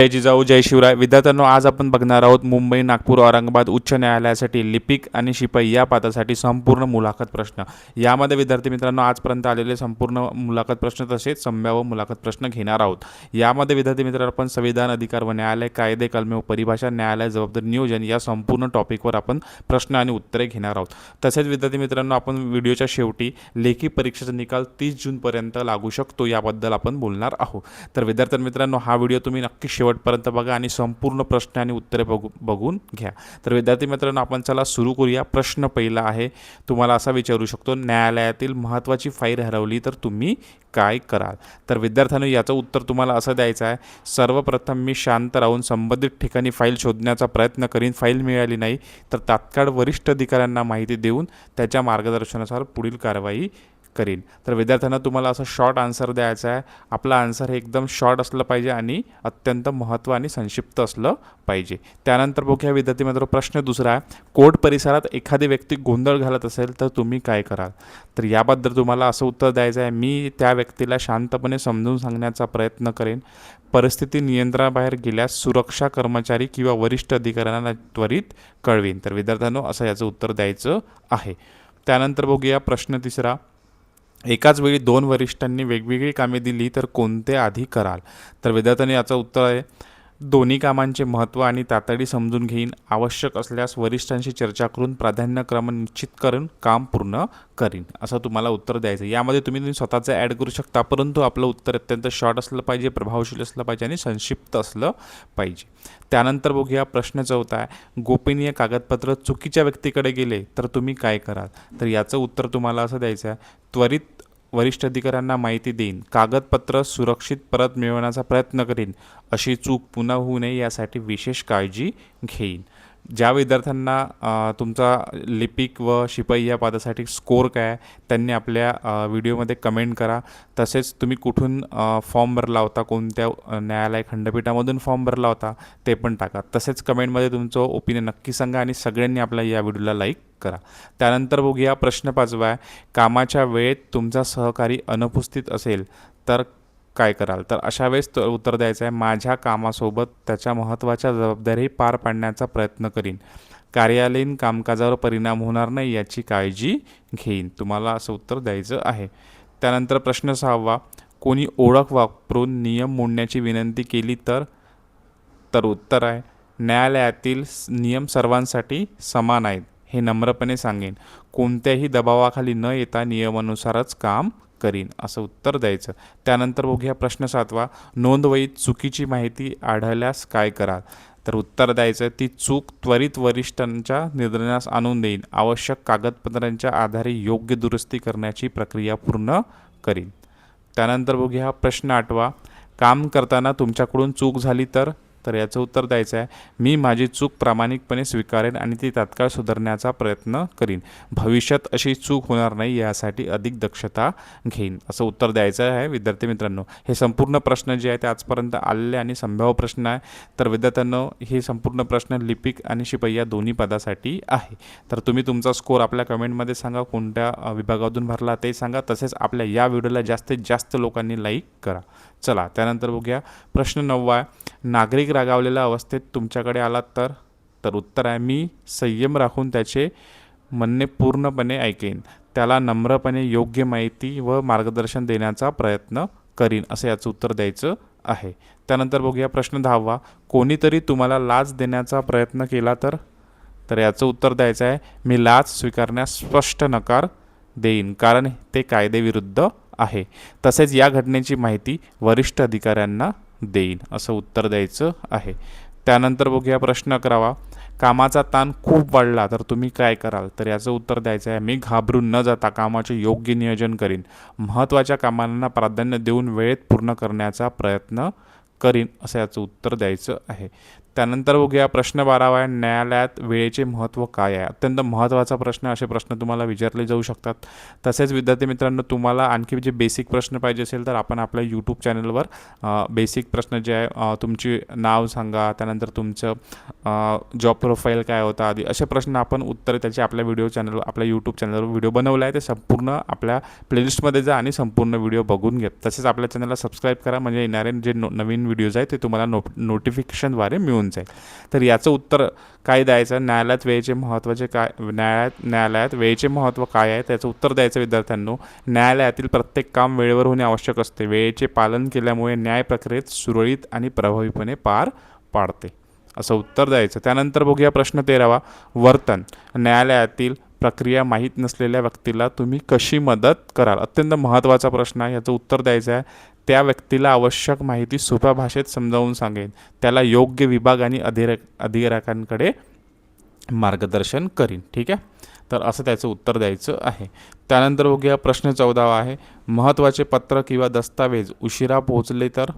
जय जिजाऊ जय शिवराय. विद्यार्थ्यांनो, आज आपण बघणार आहोत मुंबई, नागपूर, औरंगाबाद उच्च न्यायालयासाठी लिपिक आणि शिपाई या पदासाठी संपूर्ण मुलाखत प्रश्न. यामध्ये विद्यार्थी मित्रांनो आजपर्यंत आलेले संपूर्ण मुलाखत प्रश्न तसेच संभाव्य मुलाखत प्रश्न घेणार आहोत. यामध्ये विद्यार्थी मित्रांनो आपण संविधान, अधिकार व न्यायालय, कायदे, कलमे व परिभाषा, न्यायालय, जबाबदारी, नियोजन या संपूर्ण टॉपिकवर आपण प्रश्न आणि उत्तरे घेणार आहोत. तसेच विद्यार्थी मित्रांनो आपण व्हिडिओच्या शेवटी लेखी परीक्षेचा निकाल 30 जूनपर्यंत लागू शकतो याबद्दल आपण बोलणार आहोत. तर विद्यार्थी मित्रांनो हा व्हिडिओ तुम्ही नक्की शेवटपर्यंत बघा आणि संपूर्ण प्रश्न आणि उत्तरे बघून घ्या. तर विद्यार्थी मित्रांनो आपण चला सुरू करूया. प्रश्न पहिला आहे, तुम्हाला असा विचारू शकतो, न्यायालयातील महत्त्वाची फाईल हरवली तर तुम्ही काय कराल? तर विद्यार्थ्यांनो याचं उत्तर तुम्हाला असं द्यायचं आहे, सर्वप्रथम मी शांत राहून संबंधित ठिकाणी फाईल शोधण्याचा प्रयत्न करीन. फाईल मिळाली नाही तर तात्काळ वरिष्ठ अधिकाऱ्यांना माहिती देऊन त्याच्या मार्गदर्शनानुसार पुढील कारवाई करीन. तर विद्यार्थ्यांना तुम्हाला असं शॉर्ट आन्सर द्यायचा आहे. आपला आन्सर हे एकदम शॉर्ट असलं पाहिजे आणि अत्यंत महत्त्व आणि संक्षिप्त असलं पाहिजे. त्यानंतर बघूया विद्यार्थी मित्रांनो प्रश्न दुसरा आहे, कोर्ट परिसरात एखादी व्यक्ती गोंधळ घालत असेल तर तुम्ही काय कराल? तर याबद्दल तुम्हाला असं उत्तर द्यायचं आहे, मी त्या व्यक्तीला शांतपणे समजून सांगण्याचा प्रयत्न करेन. परिस्थिती नियंत्रणाबाहेर गेल्यास सुरक्षा कर्मचारी किंवा वरिष्ठ अधिकाऱ्यांना त्वरित कळवीन. तर विद्यार्थ्यांनो असं याचं उत्तर द्यायचं आहे. त्यानंतर बघूया प्रश्न तिसरा, एकाच वेळी दोन वरिष्ठांनी वेगवेगळी कामे दिली तर कोणते आधी कराल? तर विद्यार्थ्यांनी याचं उत्तर आहे, दोन्ही कामांचे महत्त्व आणि तातडी समजून घेईन. आवश्यक असल्यास वरिष्ठांशी चर्चा करून प्राधान्यक्रम निश्चित करून काम पूर्ण करीन. असं तुम्हाला उत्तर द्यायचं. यामध्ये तुम्ही स्वतःचं ॲड करू शकता, परंतु आपलं उत्तर अत्यंत शॉर्ट असलं पाहिजे, प्रभावशील असलं पाहिजे आणि संक्षिप्त असलं पाहिजे. त्यानंतर बघूया प्रश्न चौथा आहे, गोपनीय कागदपत्र चुकीच्या व्यक्तीकडे गेले तर तुम्ही काय कराल? तर याचं उत्तर तुम्हाला असं द्यायचं आहे, त्वरित वरिष्ठ अधिकाऱ्यांना माहिती देईन. कागदपत्र सुरक्षित परत मिळवण्याचा प्रयत्न करीन. अशी चूक पुन्हा होऊ नये यासाठी विशेष काळजी घेईन. ज्या विद्यार्थ्यांना तुमचा लिपिक व शिपाई या पदासाठी स्कोर काय आहे त्यांनी आपल्या व्हिडिओमध्ये कमेंट करा. तसेच तुम्ही कुठून फॉर्म भरला होता, कोणत्या न्यायालय खंडपीठामधून फॉर्म भरला होता ते पण टाका. तसेच कमेंटमध्ये तुमचं ओपिनियन नक्की सांगा आणि सगळ्यांनी आपल्या या व्हिडिओला लाईक करा. त्यानंतर बघूया प्रश्न पाचवा आहे, कामाच्या वेळेत तुमचा सहकारी अनुपस्थित असेल तर काय कराल? तर अशा वेळेस उत्तर द्यायचं आहे, माझ्या कामासोबत त्याच्या महत्त्वाच्या जबाबदारी पार पाडण्याचा प्रयत्न करीन. कार्यालयीन कामकाजावर परिणाम होणार नाही याची काळजी घेईन. तुम्हाला असं उत्तर द्यायचं आहे. त्यानंतर प्रश्न सहावा, कोणी ओळख वापरून नियम मोडण्याची विनंती केली तर उत्तर आहे, न्यायालयातील नियम सर्वांसाठी समान आहेत हे नम्रपणे सांगेन. कोणत्याही दबावाखाली न येता नियमानुसारच काम करीन. असं उत्तर द्यायचं. त्यानंतर बघूया प्रश्न सातवा, नोंदवहीत चुकीची माहिती आढळल्यास काय कराल? तर उत्तर द्यायचं, ती चूक त्वरित वरिष्ठांच्या निर्णयास आणून देईन. आवश्यक कागदपत्रांच्या आधारे योग्य दुरुस्ती करण्याची प्रक्रिया पूर्ण करीन. त्यानंतर बघूया प्रश्न आठवा, काम करताना तुमच्याकडून चूक झाली तर याचं उत्तर द्यायचं आहे, मी माझी चूक प्रामाणिकपणे स्वीकारेन आणि ती तात्काळ सुधारण्याचा प्रयत्न करीन. भविष्यात अशी चूक होणार नाही यासाठी अधिक दक्षता घेईन. असं उत्तर द्यायचं आहे. विद्यार्थी मित्रांनो हे संपूर्ण प्रश्न जे आहे ते आजपर्यंत आलेले आणि संभाव्य प्रश्न आहे. तर विद्यार्थ्यांनो हे संपूर्ण प्रश्न लिपिक आणि शिपाई या दोन्ही पदासाठी आहे. तर तुम्ही तुमचा स्कोर आपल्या कमेंटमध्ये सांगा, कोणत्या विभागातून भरला ते सांगा. तसेच आपल्या या व्हिडिओला जास्तीत जास्त लोकांनी लाईक करा. चला त्यानंतर बघूया प्रश्न नववा आहे, नागरिक रागावलेल्या अवस्थेत तुमच्याकडे आला तर उत्तर आहे, मी संयम राखून त्याचे म्हणणे पूर्णपणे ऐकेन. त्याला नम्रपणे योग्य माहिती व मार्गदर्शन देण्याचा प्रयत्न करीन. असं याचं उत्तर द्यायचं आहे. त्यानंतर बघूया प्रश्न दहावा, कोणीतरी तुम्हाला लाच देण्याचा प्रयत्न केला तर याचं उत्तर द्यायचं आहे, मी लाच स्वीकारण्यास स्पष्ट नकार देईन कारण ते कायदेविरुद्ध आहे. तसेच या घटनेची माहिती वरिष्ठ अधिकाऱ्यांना देईन. असं उत्तर द्यायचं आहे. त्यानंतर बघूया प्रश्न 11वा, कामाचा ताण खूप वाढला तर तुम्ही काय कराल? तर याचं उत्तर द्यायचं आहे, मी घाबरून न जाता कामाचे योग्य नियोजन करीन. महत्त्वाच्या कामांना प्राधान्य देऊन वेळेत पूर्ण करण्याचा प्रयत्न करीन. असं याचं उत्तर द्यायचं आहे. त्यानंतर बघूया प्रश्न 12 आहे, न्यायालयात वेळेचे महत्त्व काय आहे? अत्यंत महत्त्वाचा प्रश्न, असे प्रश्न तुम्हाला विचारले जाऊ शकतात. तसेच विद्यार्थी मित्रांनो, तुम्हाला आणखी जे बेसिक प्रश्न पाहिजे असेल तर आपण आपल्या यूट्यूब चॅनलवर बेसिक प्रश्न जे आहे, तुमची नाव सांगा, त्यानंतर तुमचं जॉब प्रोफाईल काय होता आधी, असे प्रश्न आपण उत्तरे त्याचे आपल्या आपल्या यूट्यूब चॅनलवर व्हिडिओ बनवला आहे. ते संपूर्ण आपल्या प्लेलिस्टमध्ये जा आणि संपूर्ण व्हिडिओ बघून घ्या. तसेच आपल्या चॅनलला सबस्क्राईब करा, म्हणजे येणारे जे नवीन व्हिडिओज आहेत ते तुम्हाला नोटिफिकेशनद्वारे मिळून जाईल. तर याचं उत्तर काय द्यायचं? न्यायालयात वेळेचे महत्त्वाचे काय, न्यायालयात वेळेचे महत्त्व काय आहे त्याचं उत्तर द्यायचं विद्यार्थ्यांनो. न्यायालयातील प्रत्येक काम वेळेवर होणे आवश्यक असते. वेळेचे पालन केल्यामुळे न्याय प्रक्रियेत सुरळीत आणि प्रभावीपणे पार पाडते, असं उत्तर द्यायचं. त्यानंतर बघूया प्रश्न 13वा, वर्तन. न्यायालयातील प्रक्रिया माहीत नसलेल्या व्यक्तीला तुम्ही कशी मदत कराल? अत्यंत महत्त्वाचा प्रश्न आहे. याचं उत्तर द्यायचं आहे, त्या व्यक्तीला आवश्यक माहिती सोप्या भाषेत समजावून सांगेन, त्याला योग्य विभाग आणि अधिकाऱ्यांकडे मार्गदर्शन करीन. ठीक आहे, तर असं त्याचं उत्तर द्यायचं आहे. त्यानंतर बघूया प्रश्न 14वा आहे, महत्त्वाचे पत्र किंवा दस्तावेज उशिरा पोहोचले तर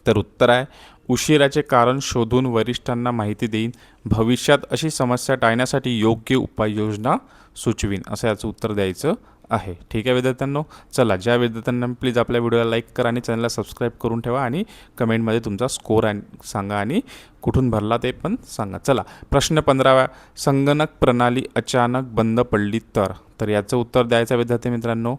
उत्तर आहे, उशिराचे कारण शोधून वरिष्ठांना माहिती देईन, भविष्यात अशी समस्या टाळण्यासाठी योग्य उपाययोजना सुचवीन, असं याचं उत्तर द्यायचं आहे. ठीक आहे विद्यार्थ्यांनो, चला ज्या विद्यार्थ्यांना प्लीज आपल्या व्हिडिओला लाईक करा आणि चॅनलला सबस्क्राईब करून ठेवा आणि कमेंटमध्ये तुमचा स्कोर सांगा आणि कुठून भरला ते पण सांगा. चला प्रश्न 15वा, संगणक प्रणाली अचानक बंद पडली तर याचं उत्तर द्यायचं विद्यार्थी मित्रांनो,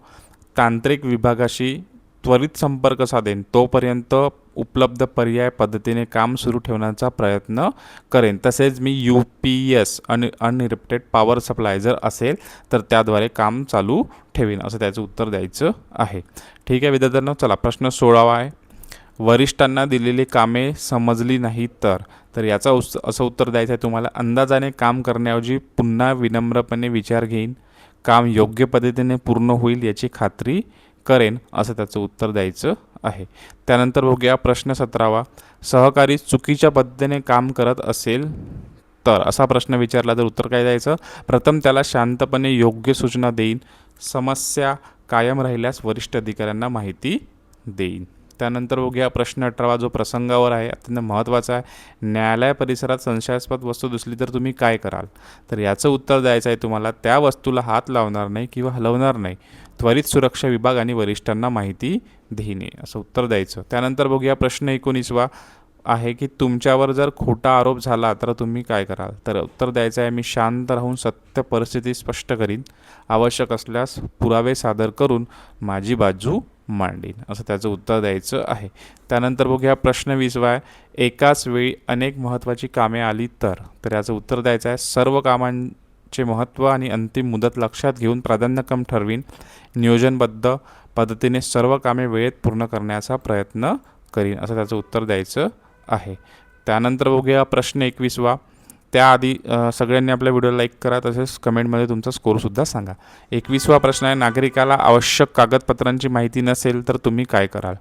तांत्रिक विभागाशी त्वरित संपर्क साधेन, तोपर्यंत उपलब्ध पर्याय पद्धतीने काम सुरू ठेवण्याचा प्रयत्न करेन. तसेच मी UPS अनइंटरप्टेड पॉवर सप्लाय जर असेल तर त्याद्वारे काम चालू ठेवीन, असं त्याचं उत्तर द्यायचं आहे. ठीक आहे विद्यार्थ्यांनो, चला प्रश्न 16वा आहे, वरिष्ठांना दिलेली कामे समजली नाही तर याचा असं उत्तर द्यायचं आहे तुम्हाला, अंदाजाने काम करण्याऐवजी पुन्हा विनम्रपणे विचार घेईन, काम योग्य पद्धतीने पूर्ण होईल याची खात्री करेन, असं त्याचं उत्तर द्यायचं आहे. त्यानंतर बघूया प्रश्न 17वा, सहकारी चुकीच्या पद्धतीने काम करत असेल तर असा प्रश्न विचारला तर उत्तर काय द्यायचं? प्रथम त्याला शांतपणे योग्य सूचना देईन, समस्या कायम राहिल्यास वरिष्ठ अधिकाऱ्यांना माहिती देईन. त्यानंतर बघूया प्रश्न 18वा, जो प्रसंगावर आहे, अत्यंत महत्त्वाचा आहे, न्यायालय परिसरात संशयास्पद वस्तू दिसली तर तुम्ही काय कराल? तर याचं उत्तर द्यायचं आहे तुम्हाला, त्या वस्तूला हात लावणार नाही किंवा हलवणार नाही, त्वरित सुरक्षा विभाग आणि वरिष्ठांना माहिती देणे, असं उत्तर द्यायचं. त्यानंतर बघूया प्रश्न 19वा आहे की तुमच्यावर जर खोटा आरोप झाला तर तुम्ही काय कराल? तर उत्तर द्यायचं आहे, मी शांत राहून सत्य परिस्थिती स्पष्ट करीन, आवश्यक असल्यास पुरावे सादर करून माझी बाजू मांडीन, असं त्याचं उत्तर द्यायचं आहे. त्यानंतर बघूया प्रश्न 20वा आहे, एकाच वेळी अनेक महत्त्वाची कामे आली तर याचं उत्तर द्यायचं आहे, सर्व कामांचे महत्त्व आणि अंतिम मुदत लक्षात घेऊन प्राधान्यक्रम ठरवीन, नियोजनबद्ध पद्धतीने सर्व कामे वेळेत पूर्ण करण्याचा प्रयत्न करीन, असं त्याचं उत्तर द्यायचं आहे. त्यानंतर बघूया प्रश्न 21वा, त्याआधी सगळ्यांनी आपल्या व्हिडिओला लाईक करा, तसेच कमेंटमध्ये तुमचा स्कोरसुद्धा सांगा. 21वा प्रश्न आहे, नागरिकाला आवश्यक कागदपत्रांची माहिती नसेल तर तुम्ही काय कराल?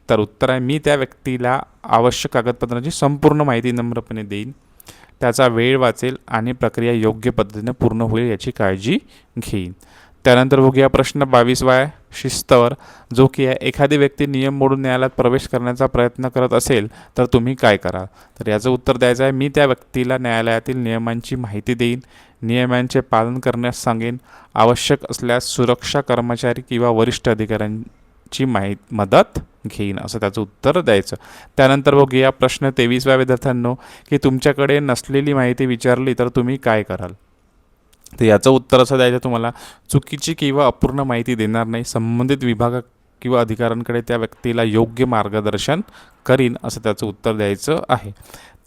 तर उत्तर आहे, मी त्या व्यक्तीला आवश्यक कागदपत्रांची संपूर्ण माहिती नम्रपणे देईन, त्याचा वेळ वाचेल आणि प्रक्रिया योग्य पद्धतीने पूर्ण होईल याची काळजी घेईन. त्यानंतर बघूया प्रश्न 22वा आहे, शिस्तवर, जो की आहे, एखादी व्यक्ती नियम मोडून न्यायालयात प्रवेश करण्याचा प्रयत्न करत असेल तर तुम्ही काय कराल? तर याचं उत्तर द्यायचं आहे, मी त्या व्यक्तीला न्यायालयातील नियमांची माहिती देईन, नियमांचे पालन करण्यास सांगेन, आवश्यक असल्यास सुरक्षा कर्मचारी किंवा वरिष्ठ अधिकाऱ्यांची मदत घेईन, असं त्याचं उत्तर द्यायचं. त्यानंतर बघूया प्रश्न 23व्या विद्यार्थ्यांनो, की तुमच्याकडे नसलेली माहिती विचारली तर तुम्ही काय कराल? तर याचं उत्तर असं द्यायचं तुम्हाला, चुकीची किंवा अपूर्ण माहिती देणार नाही, संबंधित विभाग किंवा अधिकाऱ्यांकडे त्या व्यक्तीला योग्य मार्गदर्शन करीन, असं त्याचं उत्तर द्यायचं आहे.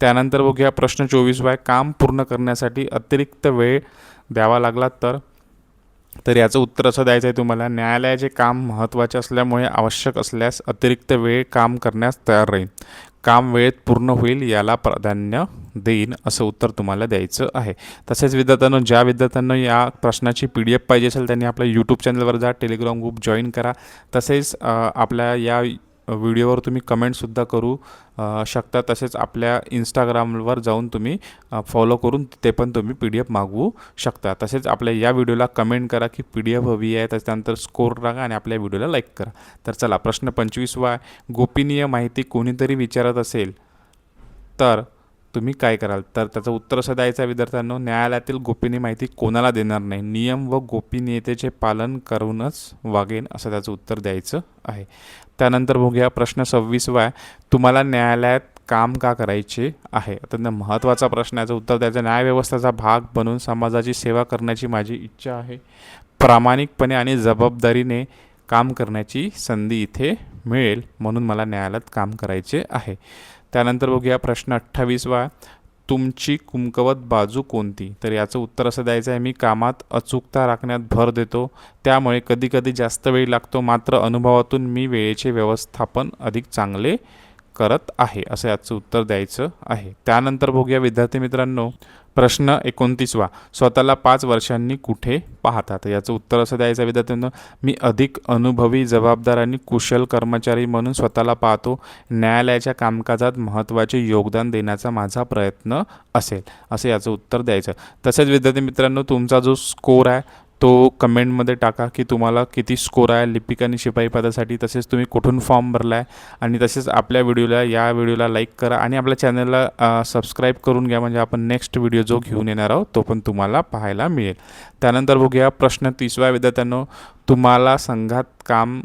त्यानंतर बघूया प्रश्न 24वा आहे, काम पूर्ण करण्यासाठी अतिरिक्त वेळ द्यावा लागला तर याचं उत्तर असं द्यायचं आहे तुम्हाला, न्यायालयाचे काम महत्त्वाचे असल्यामुळे आवश्यक असल्यास अतिरिक्त वेळ काम करण्यास तयार राहीन, काम वेळेत पूर्ण होईल याला प्राधान्य देईन, असं उत्तर तुम्हाला द्यायचं आहे. तसेच विद्यार्थ्यांनो, ज्या विद्यार्थ्यांना या प्रश्नाची PDF पाहिजे असेल त्यांनी आपल्या यूट्यूब चॅनलवर जा, टेलिग्राम ग्रुप जॉईन करा. तसेच आपल्या या व्हिडिओवर तुम्ही कमेंटसुद्धा करू शकता. तसेच आपल्या इंस्टाग्रामवर जाऊन तुम्ही फॉलो करून ते पण तुम्ही PDF मागवू शकता. तसेच आपल्या या व्हिडिओला कमेंट करा की PDF हवी आहे, त्याच्यानंतर स्कोर टाका आणि आपल्या व्हिडिओला लाईक करा. तर चला प्रश्न 25वा आहे, गोपनीय माहिती कोणीतरी विचारत असेल तर तुम्ही काय कराल? तर त्याचं उत्तर असं द्यायचं आहे विद्यार्थ्यांनो, न्यायालयातील गोपनीय माहिती कोणाला देणार नाही. नियम व गोपनीयतेचे पालन करूनच वागेन, असं त्याचं उत्तर द्यायचं आहे. त्यानंतर बघूया प्रश्न 26वा आहे. तुम्हाला न्यायालयात काम का करायचे आहे? अत्यंत महत्त्वाचा प्रश्न. याचं उत्तर द्यायचं, न्यायव्यवस्थेचा भाग बनून समाजाची सेवा करण्याची माझी इच्छा आहे. प्रामाणिकपणे आणि जबाबदारीने काम करण्याची संधी इथे मिळेल, म्हणून मला न्यायालयात काम करायचे आहे. त्यानंतर बघूया प्रश्न 28वा. तुमची कुमकुवत बाजू कोणती? तर याचं उत्तर असं द्यायचं आहे, मी कामात अचूकता राखण्यात भर देतो, त्यामुळे कधीकधी जास्त वेळ लागतो, मात्र अनुभवातून मी वेळेचे व्यवस्थापन अधिक चांगले करत आहे, असं याचं उत्तर द्यायचं आहे. त्यानंतर बघूया विद्यार्थी मित्रांनो प्रश्न 29वा. स्वतःला 5 वर्षांनी कुठे पाहता? तर याचं उत्तर असं द्यायचं विद्यार्थ्यांनो, मी अधिक अनुभवी, जबाबदार आणि कुशल कर्मचारी म्हणून स्वतःला पाहतो. न्यायालयाच्या कामकाजात महत्त्वाचे योगदान देण्याचा माझा प्रयत्न असेल, असं याचं उत्तर द्यायचं. तसेच विद्यार्थी मित्रांनो तुमचा जो स्कोर आहे तो कमेंटमध्ये टाका की तुम्हाला किती स्कोर आहे लिपिक आणि शिपाई पदासाठी, तसेच तुम्ही कुठून फॉर्म भरला आहे, आणि तसेच आपल्या या व्हिडिओला लाईक करा आणि आपल्या चॅनलला सबस्क्राईब करून घ्या, म्हणजे आपण नेक्स्ट व्हिडिओ जो घेऊन येणार आहोत तो पण तुम्हाला पाहायला मिळेल. त्यानंतर बघूया प्रश्न 30वा विद्यार्थ्यांनो, तुम्हाला संघात काम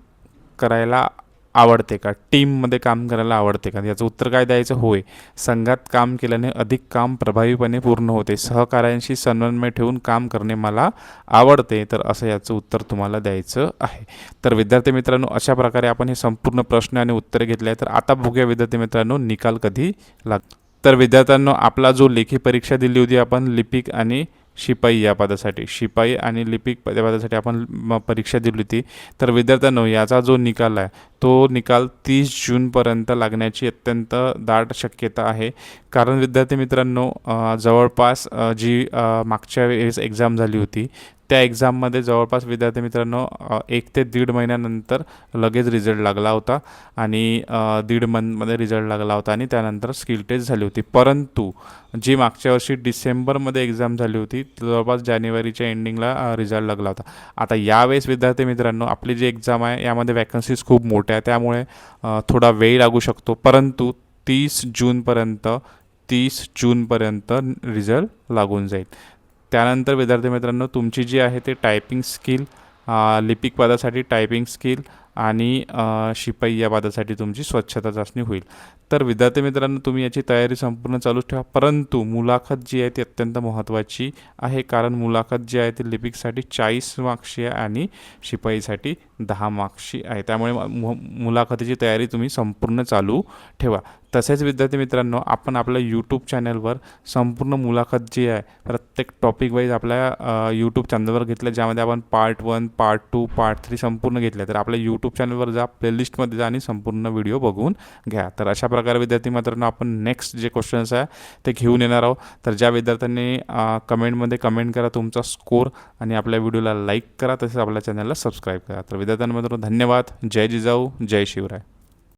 करायला आवडते का? टीममध्ये काम करायला आवडते का? याचं उत्तर काय द्यायचं? होय, संघात काम केल्याने अधिक काम प्रभावीपणे पूर्ण होते. सहकाऱ्यांशी समन्वय ठेवून काम करणे मला आवडते, तर असं याचं उत्तर तुम्हाला द्यायचं आहे. तर विद्यार्थी मित्रांनो अशा प्रकारे आपण हे संपूर्ण प्रश्न आणि उत्तरे घेतले आहे. तर आता बघूया विद्यार्थी मित्रांनो निकाल कधी लागतो. तर विद्यार्थ्यांनो आपला जो लेखी परीक्षा दिली होती आपण लिपिक आणि शिपाई या पदासाठी, शिपाई आणि लिपिक पदासाठी आपण परीक्षा दिली होती. तर विद्यार्थ्यांनो याचा जो निकाल आहे तो निकाल 30 जूनपर्यंत लागण्याची अत्यंत दाट शक्यता आहे. कारण विद्यार्थी मित्रांनो जवळपास जी मागच्या वेळेस एक्झाम झाली होती त्या एक्झाममध्ये जवळपास विद्यार्थी मित्रांनो 1 ते 1.5 महिन्यानंतर लगेच रिझल्ट लागला होता, आणि 1.5 मंथमध्ये रिझल्ट लागला होता, आणि त्यानंतर स्किल टेस्ट झाली होती. परंतु जी मागच्या वर्षी डिसेंबरमध्ये एक्झाम झाली होती जवळपास जानेवारीच्या एंडिंगला रिझल्ट लागला होता. आता यावेळेस विद्यार्थी मित्रांनो आपली जी एक्झाम आहे यामध्ये वॅकन्सीज खूप मोठ्या आहे, त्यामुळे थोडा वेळ लागू शकतो, परंतु 30 जूनपर्यंत रिझल्ट लागून जाईल. त्यानंतर विद्यार्थी मित्रांनो तुमची जी आहे ते टायपिंग स्किल, लिपिक पदासाठी टायपिंग स्किल आणि शिपाई या पदासाठी तुमची स्वच्छता चाचणी होईल. तर विद्यार्थी मित्रांनो तुम्ही याची तयारी संपूर्ण चालूच ठेवा, परंतु मुलाखत जी आहे ती अत्यंत महत्त्वाची आहे, कारण मुलाखत जी आहे ती लिपिकसाठी 40 मार्क्सची आहे आणि शिपाईसाठी 10 मार्क्सची आहे. त्यामुळे मुलाखतीची तयारी तुम्ही संपूर्ण चालू ठेवा. तसेच विद्यार्थी मित्रांनो आपण आपल्या यूट्यूब चॅनलवर संपूर्ण मुलाखत जी आहे प्रत्येक टॉपिक वाईज आपल्या यूट्यूब चॅनलवर घेतलं, ज्यामध्ये आपण पार्ट 1, पार्ट 2, पार्ट 3 संपूर्ण घेतले. तर आपल्या यूट्यूब चॅनलवर जा, प्लेलिस्टमध्ये जा आणि संपूर्ण व्हिडिओ बघून घ्या. तर अशा प्रकारे विद्यार्थी मित्रांनो आपण नेक्स्ट जे क्वेश्चन्स आहे ते घेऊन येणार आहोत. तर ज्या विद्यार्थ्यांनी कमेंटमध्ये कमेंट करा तुमचा स्कोर, आणि आपल्या व्हिडिओला लाईक करा, तसेच आपल्या चॅनलला सबस्क्राईब करा. तर विद्यार्थ्यांना धन्यवाद. जय जिजाऊ, जय शिवराय.